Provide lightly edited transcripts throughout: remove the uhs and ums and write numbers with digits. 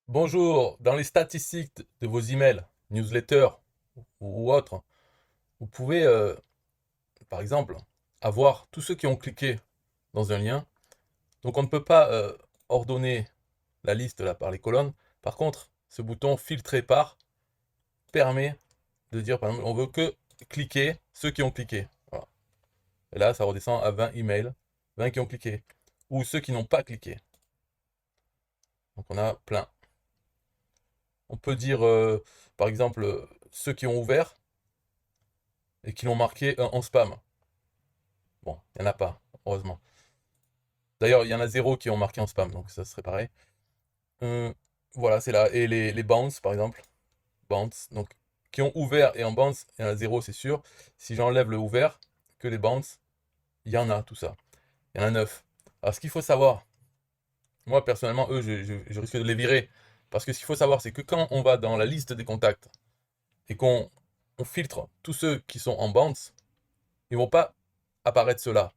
Bonjour, dans les statistiques de vos emails, newsletters ou autres, vous pouvez, par exemple, avoir tous ceux qui ont cliqué dans un lien. Donc on ne peut pas ordonner la liste là par les colonnes. Par contre, ce bouton filtrer par permet de dire, par exemple, on veut que cliquer ceux qui ont cliqué. Voilà. Et là, ça redescend à 20 emails, 20 qui ont cliqué. Ou ceux qui n'ont pas cliqué. Donc on a plein. On peut dire, par exemple, ceux qui ont ouvert et qui l'ont marqué en spam. Bon, il n'y en a pas, heureusement. D'ailleurs, il y en a zéro qui ont marqué en spam, donc ça serait pareil. Euh, voilà, c'est là. Et les bounce, par exemple. Bounce, donc qui ont ouvert et en bounce, il y en a zéro, c'est sûr. Si j'enlève le ouvert, que les bounce, il y en a tout ça. Il y en a 9. Alors, ce qu'il faut savoir, moi personnellement, eux, je risque de les virer. Parce que ce qu'il faut savoir, c'est que quand on va dans la liste des contacts et qu'on filtre tous ceux qui sont en bounce, ils vont pas apparaître ceux-là.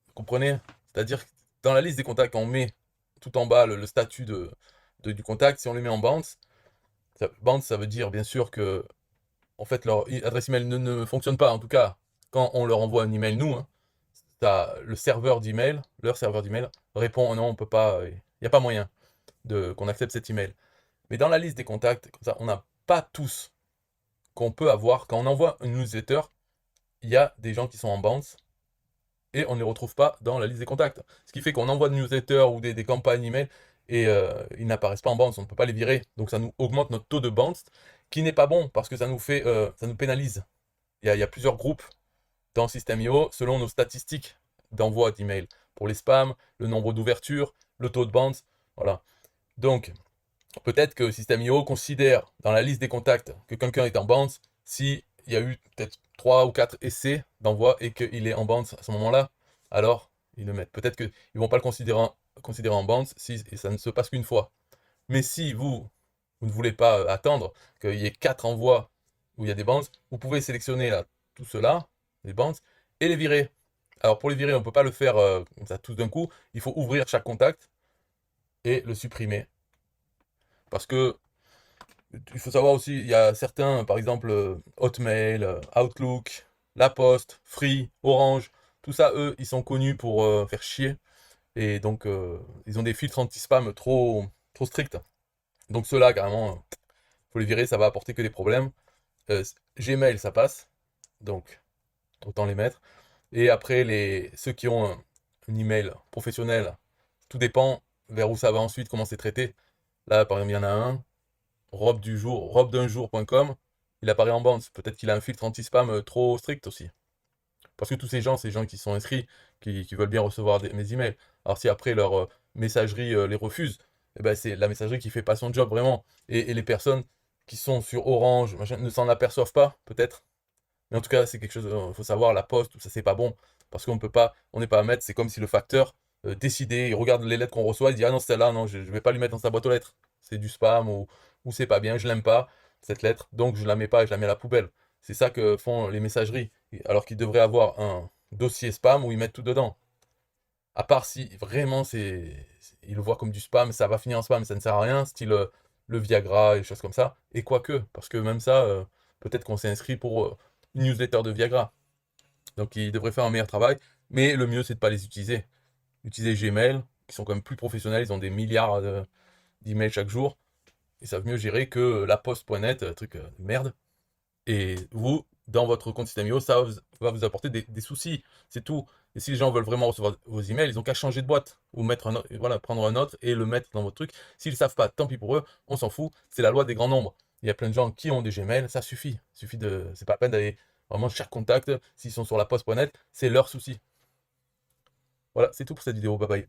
Vous comprenez? C'est-à-dire que dans la liste des contacts, on met tout en bas le statut du contact. Si on les met en bounce, ça veut dire bien sûr que en fait, leur adresse email ne fonctionne pas. En tout cas, quand on leur envoie un email, nous, hein, le serveur d'email, leur serveur d'email, répond oh non, on peut pas, il n'y a pas moyen qu'on accepte cet email. Mais dans la liste des contacts, comme ça, on n'a pas tous qu'on peut avoir. Quand on envoie une newsletter, il y a des gens qui sont en bounce et on ne les retrouve pas dans la liste des contacts. Ce qui fait qu'on envoie des newsletters ou des campagnes email et ils n'apparaissent pas en bounce, on ne peut pas les virer. Donc ça nous augmente notre taux de bounce, qui n'est pas bon parce que ça nous pénalise. Il y a plusieurs groupes dans System.io selon nos statistiques d'envoi d'email. Pour les spams, le nombre d'ouvertures, le taux de bounce, voilà. Donc peut-être que System.io considère dans la liste des contacts que quelqu'un est en bounce si il y a eu peut-être 3 ou 4 essais d'envoi et qu'il est en bounce à ce moment-là, alors ils le mettent. Peut-être qu'ils ne vont pas le considérer en bounce si et ça ne se passe qu'une fois. Mais si vous ne voulez pas attendre qu'il y ait 4 envois où il y a des bounces, vous pouvez sélectionner là, tout cela, les bounces, et les virer. Alors pour les virer, on ne peut pas le faire comme ça tout d'un coup. Il faut ouvrir chaque contact et le supprimer. Parce que il faut savoir aussi, il y a certains, par exemple, Hotmail, Outlook, La Poste, Free, Orange, tout ça, eux, ils sont connus pour faire chier. Et donc, ils ont des filtres anti-spam trop stricts. Donc, ceux-là, carrément, faut les virer, ça va apporter que des problèmes. Euh, Gmail, ça passe. Donc, autant les mettre. Et après, ceux qui ont un email professionnel, tout dépend vers où ça va ensuite, comment c'est traité. Là, par exemple, il y en a un, robe-d'un-jour.com, il apparaît en bounce. Peut-être qu'il a un filtre anti-spam trop strict aussi. Parce que tous ces gens, c'est des gens qui sont inscrits, qui veulent bien recevoir mes emails. Alors si après leur messagerie les refuse, eh ben, c'est la messagerie qui fait pas son job vraiment. Et les personnes qui sont sur Orange machin, ne s'en aperçoivent pas, peut-être. Mais en tout cas, c'est quelque chose, il faut savoir, la poste, tout ça, c'est pas bon. Parce qu'on peut pas, on n'est pas à mettre, c'est comme si le facteur décidait, il regarde les lettres qu'on reçoit, il dit, ah non, celle-là, non, je vais pas lui mettre dans sa boîte aux lettres. C'est du spam ou c'est pas bien, je l'aime pas, cette lettre, donc je la mets pas et je la mets à la poubelle. C'est ça que font les messageries. Alors qu'ils devraient avoir un dossier spam où ils mettent tout dedans. À part si vraiment ils le voient comme du spam, ça va finir en spam, ça ne sert à rien, style le Viagra et des choses comme ça. Et quoique, parce que même ça, peut-être qu'on s'est inscrit pour une newsletter de Viagra. Donc ils devraient faire un meilleur travail. Mais le mieux, c'est de ne pas les utiliser. Utiliser Gmail, qui sont quand même plus professionnels, ils ont des milliards d'emails chaque jour. Ils savent mieux gérer que la poste.net, truc de merde. Et vous, dans votre compte System.io, ça va vous apporter des soucis. C'est tout. Et si les gens veulent vraiment recevoir vos emails, ils ont qu'à changer de boîte ou mettre voilà, prendre un autre et le mettre dans votre truc. S'ils ne savent pas, tant pis pour eux, on s'en fout. C'est la loi des grands nombres. Il y a plein de gens qui ont des Gmails, ça suffit. C'est pas la peine d'aller vraiment chaque contact. S'ils sont sur la poste.net, c'est leur souci. Voilà, c'est tout pour cette vidéo. Bye bye.